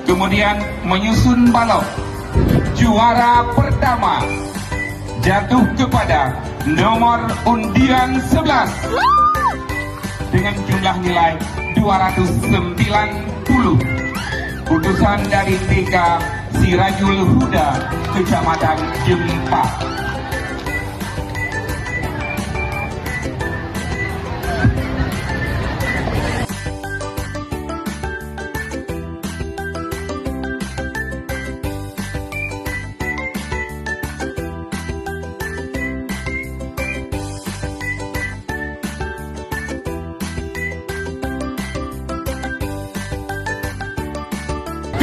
Kemudian menyusun balok. Juara pertama jatuh kepada nomor undian 11 dengan jumlah nilai 290. Putusan dari TK Sirajul Huda, Kecamatan Jempa.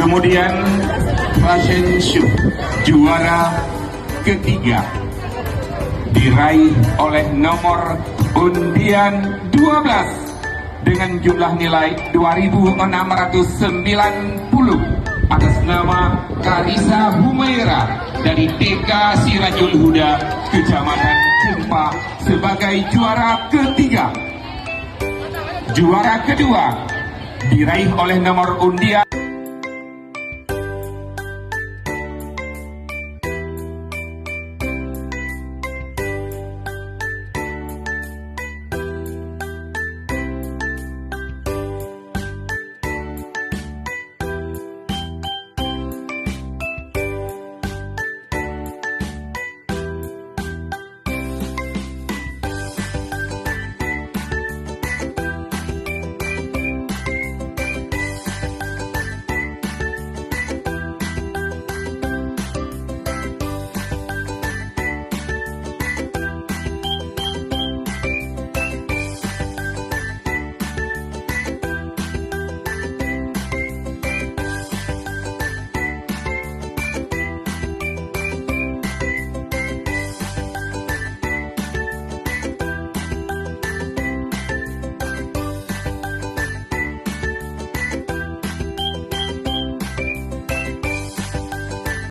Kemudian fashion show juara ketiga diraih oleh nomor undian 12 dengan jumlah nilai 2.690 atas nama Karisa Humaira dari TK Sirajul Huda, Kecamatan Jempa sebagai juara ketiga. Juara kedua diraih oleh nomor undian